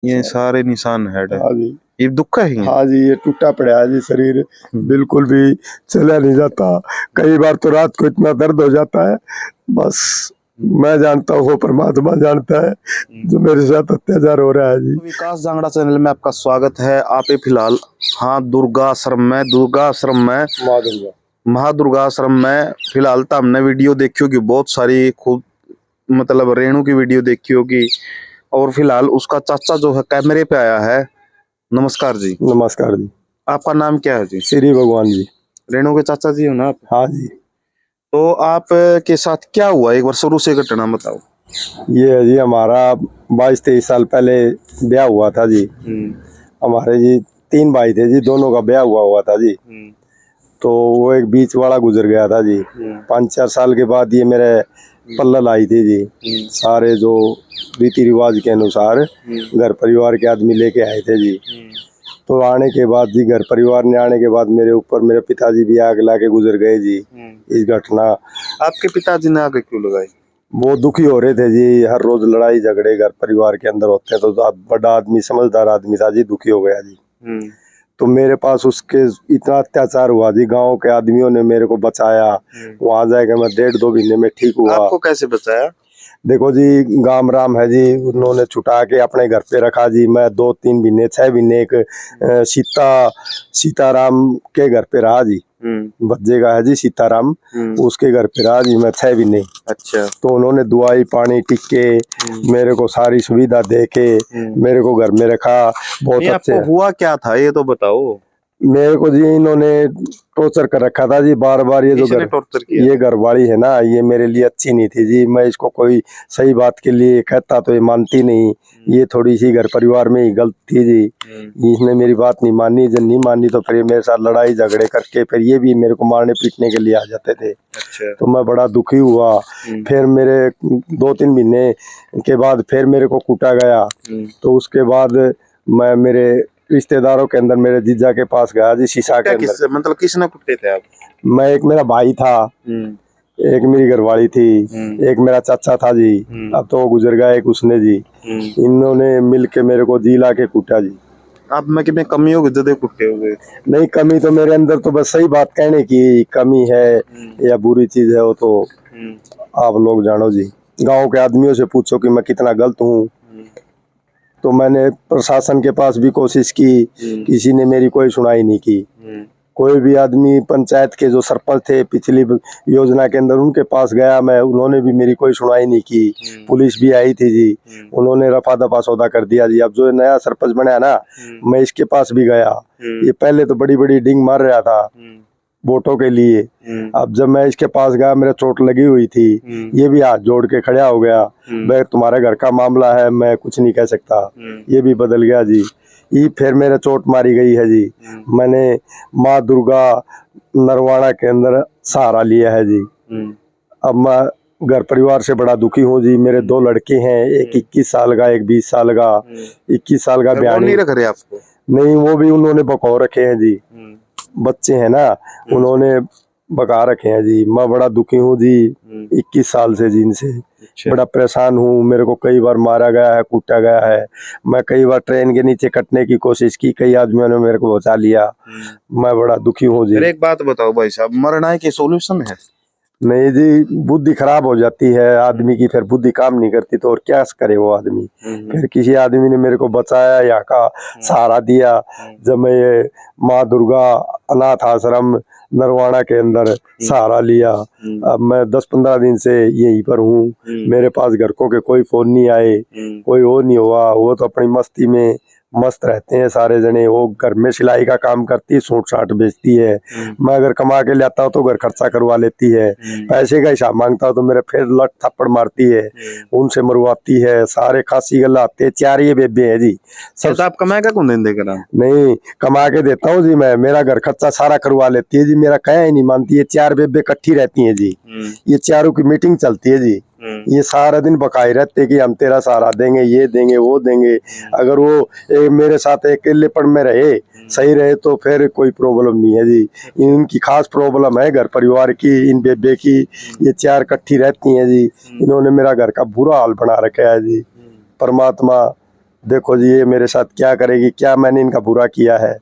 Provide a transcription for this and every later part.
ये सारे निशान हेड है। हाँ जी, ये दुख है। हाँ जी, ये टूटा पड़ा है जी शरीर, बिल्कुल भी चला नहीं जाता। कई बार तो रात को इतना दर्द हो जाता है, बस मैं जानता हूँ, वो परमात्मा जानता है जो मेरे साथ अत्याचार हो रहा है जी। विकास जांगड़ा चैनल में आपका स्वागत है। आप फिलहाल दुर्गाश्रम में महादुर्गाश्रम में फिलहाल तो हमने वीडियो देखी होगी, बहुत सारी खूब मतलब रेणु की वीडियो देखी होगी। और फिलहाल उसका चाचा जो है कैमरे पे आया है। नमस्कार जी। नमस्कार जी। आपका नाम क्या है जी? श्री भगवान जी। रेणु के चाचा जी हो ना आप? हाँ जी। तो आप के साथ क्या हुआ, एक बार शुरू से घटना बताओ। ये है जी, हमारा 22-23 साल पहले ब्याह हुआ था जी। हमारे जी 3 भाई थे जी, दोनों का ब्याह हुआ था जी। तो वो एक बीच वाला गुजर गया था जी। 5-4 साल के बाद ये मेरे पल्लल आई थी जी। सारे जो रीति रिवाज के अनुसार घर परिवार के आदमी लेके आए थे जी। तो आने के बाद जी, घर परिवार ने आने के बाद मेरे ऊपर मेरे पिताजी भी आग ला के गुजर गए जी। इस घटना आपके पिताजी ने आग क्यों लगाई? वो दुखी हो रहे थे जी, हर रोज लड़ाई झगड़े घर परिवार के अंदर होते हैं। तो बड़ा आदमी, समझदार आदमी था जी, दुखी हो गया जी। तो मेरे पास उसके इतना अत्याचार हुआ जी, गांव के आदमियों ने मेरे को बचाया। वहां जाके मैं 1.5-2 महीने में ठीक हुआ। आपको कैसे बचाया? देखो जी, गाम राम है जी, उन्होंने छुटा के अपने घर पे रखा जी। मैं 2-3 महीने 6 महीने एक सीताराम के घर पे रहा जी। बच्चे का है जी सीताराम, उसके घर पे रहा जी मैं 6 महीने। अच्छा। तो उन्होंने दवाई पानी टिक्के मेरे को सारी सुविधा दे के मेरे को घर में रखा। बहुत अच्छे। आपको हुआ क्या था ये तो बताओ। मेरे को जी इन्होंने टॉर्चर कर रखा था जी, बार बार। ये जो टॉर्चर किया? ये घरवाली है ना, ये मेरे लिए अच्छी नहीं थी जी। मैं इसको कोई सही बात के लिए कहता तो ये मानती नहीं। ये थोड़ी सी घर परिवार में ही गलत थी जी। इसने मेरी बात नहीं मानी, जब नहीं मानी तो फिर ये मेरे साथ लड़ाई झगड़े करके फिर ये भी मेरे को मारने पीटने के लिए आ जाते थे। अच्छा। तो मैं बड़ा दुखी हुआ। फिर मेरे 2-3 महीने के बाद फिर मेरे को कूटा गया। तो उसके बाद मैं मेरे रिश्तेदारों के अंदर मेरे जीजा के पास गया जी, शीशा के अंदर। मतलब किसने कुटे थे आप? मैं, एक मेरा भाई था, एक मेरी घरवाली थी, एक मेरा चाचा था जी। अब तो वो गुजर गया, एक उसने जी। इन्होंने मिल के मेरे को जी ला के कूटा जी। आप में कितने कमी हो गए कुटे हुए? नहीं, कमी तो मेरे अंदर तो बस सही बात कहने की कमी है या बुरी चीज है, वो तो आप लोग जानो जी। गांव के आदमियों से पूछो कि मैं कितना गलत हूँ। तो मैंने प्रशासन के पास भी कोशिश की, किसी ने मेरी कोई सुनाई नहीं की। कोई भी आदमी, पंचायत के जो सरपंच थे पिछली योजना के अंदर, उनके पास गया मैं, उन्होंने भी मेरी कोई सुनाई नहीं की। पुलिस भी आई थी जी, उन्होंने रफा दफा सौदा कर दिया जी। अब जो नया सरपंच बना ना, मैं इसके पास भी गया। ये पहले तो बड़ी बड़ी डिंग मार रहा था वोटों के लिए। अब जब मैं इसके पास गया, मेरे चोट लगी हुई थी, ये भी हाथ जोड़ के खड़ा हो गया। भाई तुम्हारे घर का मामला है, मैं कुछ नहीं कह सकता। ये भी बदल गया जी। ये फिर मेरे चोट मारी गई है जी। मैंने माँ दुर्गा नरवाड़ा के अंदर सहारा लिया है जी। अब मैं घर परिवार से बड़ा दुखी हूँ जी। मेरे 2 लड़के हैं, एक 21 साल का, एक 20 साल का। 21 साल का ब्याह नहीं रख रहे आपको? नहीं, वो भी उन्होंने बकौ रखे हैं जी। बच्चे हैं ना, उन्होंने बका रखे हैं जी। मैं बड़ा दुखी हूँ जी 21 साल से जी इनसे। बड़ा परेशान हूँ। मेरे को कई बार मारा गया है, कूटा गया है। मैं कई बार ट्रेन के नीचे कटने की कोशिश की, कई आदमियों ने मेरे को बचा लिया। मैं बड़ा दुखी हूँ जी। एक बात बताओ भाई साहब, मरना के सॉल्यूशन है? नहीं जी, बुद्धि खराब हो जाती है आदमी की, फिर बुद्धि काम नहीं करती तो और क्या करे वो आदमी। फिर किसी आदमी ने मेरे को बचाया, यहाँ का सहारा दिया। जब मैं ये माँ दुर्गा अनाथ आश्रम नरवाड़ा के अंदर सहारा लिया, अब मैं 10-15 दिन से यहीं पर हूँ। मेरे पास घर को के कोई फोन नहीं आए, कोई वो नहीं हुआ। वो तो अपनी मस्ती में मस्त रहते हैं सारे जने। वो घर में सिलाई का काम करती है, सूट साट बेचती है। मैं अगर कमा के लाता हूँ तो घर खर्चा करवा लेती है। पैसे का हिसाब मांगता हूँ तो मेरे फिर लट थप्पड़ मारती है, उनसे मरवाती है। सारे खांसी गला आते हैं। 4 ये बेबे है जी। सब तो आप कमा का कौन देगा? नहीं, कमा के देता हूँ जी मैं। मेरा घर खर्चा सारा करवा लेती है जी। मेरा कहीं ही नहीं मानती है। 4 बेबे इकट्ठी रहती हैं जी। ये चारों की मीटिंग चलती है जी। ये सारा दिन बकाए रहते कि हम तेरा सहारा देंगे, ये देंगे, वो देंगे। अगर वो मेरे साथ अकेलेपन में रहे, सही रहे, तो फिर कोई प्रॉब्लम नहीं है जी। इनकी खास प्रॉब्लम है घर परिवार की, इन बेबे की। ये 4 इकट्ठी रहती हैं जी। इन्होंने मेरा घर का बुरा हाल बना रखा है जी। परमात्मा देखो जी ये मेरे साथ क्या करेगी, क्या मैंने इनका बुरा किया है।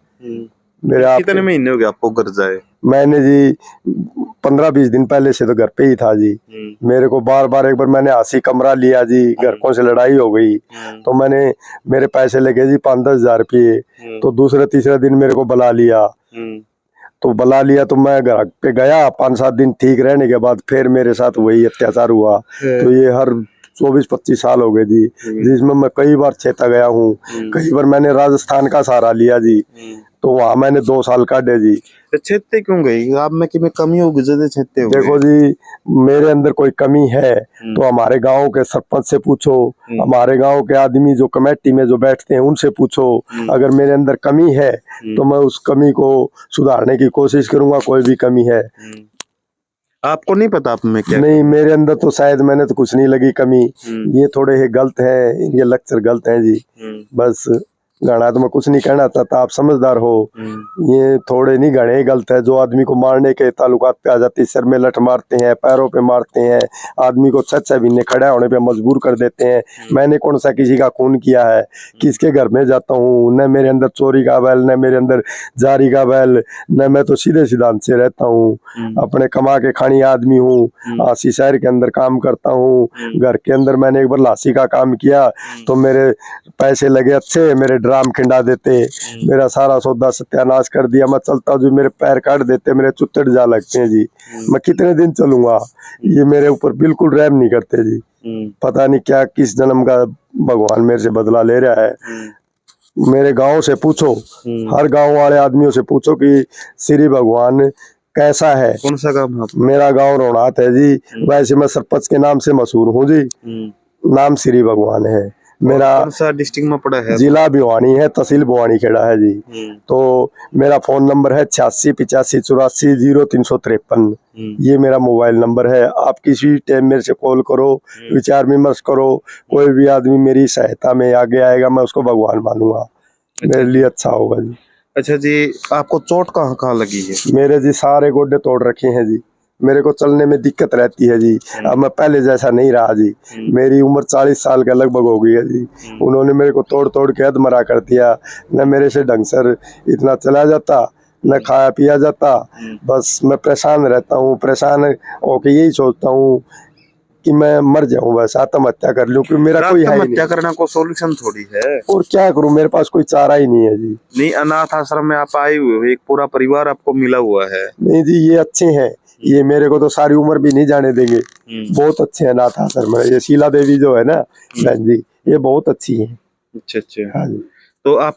मेरे आप कितने महीने हो गए आपको घर जाए? मैंने जी 15-20 दिन पहले से तो घर पे ही था जी। मेरे को बार बार, एक बार मैंने 80 कमरा लिया जी, घरकों से लड़ाई हो गई तो मैंने, मेरे पैसे लगे जी 5-10 हजार रुपये। तो दूसरे तीसरे दिन मेरे को बुला लिया, तो मैं घर पे गया, 5-7 दिन ठीक रहने के बाद फिर मेरे साथ वही अत्याचार हुआ। तो ये हर 24-25 साल हो गए जी, जिसमें मैं कई बार छेता गया हूँ। कई बार मैंने राजस्थान का सहारा लिया जी, तो वहाँ मैंने 2 साल काटे जी। छेते क्यों गई आप में? कि कमी होगी जो छेते हो? देखो जी मेरे अंदर कोई कमी है तो हमारे गांव के सरपंच से पूछो, हमारे गांव के आदमी जो कमेटी में जो बैठते हैं उनसे पूछो। अगर मेरे अंदर कमी है तो मैं उस कमी को सुधारने की कोशिश करूंगा। कोई भी कमी है आपको नहीं पता आप में क्या? नहीं, मेरे अंदर तो शायद मैंने तो कुछ नहीं लगी कमी। ये थोड़े ही गलत है, इनके लक्षण गलत हैं जी। बस गाना तो मैं कुछ नहीं कहना चाहता, आप समझदार हो। ये थोड़े नहीं घने गलत है, जो आदमी को मारने के ताल्लुकात पे आ जाती है, सर में लठ मारते हैं, पैरों पे मारते हैं, आदमी को 6-6 महीने खड़ा होने पे मजबूर कर देते हैं। मैंने कौन सा किसी का खून किया है? किसके घर में जाता हूँ? न मेरे अंदर चोरी का बैल, न मेरे अंदर जारी का बैल, न मैं तो सीधे सिद्धांत से रहता हूँ। अपने कमा के खानी आदमी हूँ, आसी शहर के अंदर काम करता हूँ। घर के अंदर मैंने एक बार लासी का काम किया तो मेरे पैसे लगे अच्छे, मेरे ड्राम खिंडा देते, मेरा सारा सौदा सत्यानाश कर दिया। मैं चलता हूँ जी, मेरे पैर काट देते, मेरे चुत्तड़ जा लगते हैं जी। मैं कितने दिन चलूंगा? ये मेरे ऊपर बिल्कुल रहम नहीं करते जी। पता नहीं क्या किस जन्म का भगवान मेरे से बदला ले रहा है। मेरे गांव से पूछो, हर गांव वाले आदमियों से पूछो कि श्री भगवान कैसा है। कौन सा गाँव? मेरा गांव रोहनात है जी। वैसे मैं सरपंच के नाम से मशहूर हूँ जी। नाम श्री भगवान है मेरा। कौन सा डिस्ट्रिक्ट में पड़ा है? जिला भिवानी है, तहसील भिवानी खेड़ा है जी। तो मेरा फोन नंबर है 8685840353। ये मेरा मोबाइल नंबर है। आप किसी टाइम मेरे से कॉल करो, विचार विमर्श करो। कोई भी आदमी मेरी सहायता में आगे आएगा, मैं उसको भगवान मानूंगा। मेरे लिए अच्छा होगा जी। अच्छा जी, आपको चोट कहाँ कहाँ लगी है? मेरे जी सारे गोड्डे तोड़ रखे हैं जी। मेरे को चलने में दिक्कत रहती है जी। अब मैं पहले जैसा नहीं रहा जी। मेरी उम्र 40 साल का लगभग हो गई है जी। उन्होंने मेरे को तोड़ तोड़ के अधमरा कर दिया। न मेरे से ढंग से इतना चला जाता, न खाया पिया जाता। बस मैं परेशान रहता हूँ। परेशान होके यही सोचता हूँ कि मैं मर जाऊं, बस आत्महत्या कर लूं, क्योंकि मेरा कोई है ही नहीं। आत्महत्या करना कोई सॉल्यूशन थोड़ी है। और क्या करूं, मेरे पास कोई चारा ही नहीं है जी। नहीं, अनाथ आश्रम में आप आए हुए हो, एक पूरा परिवार आपको मिला हुआ है। नहीं जी, ये अच्छे हैं। ये मेरे को तो सारी उम्र भी नहीं जाने देंगे। बहुत अच्छे हैं अनाथ आश्रम में। ये शीला देवी जो है ना बहन जी, ये बहुत अच्छी है। अच्छा अच्छा। हाँ जी। तो आप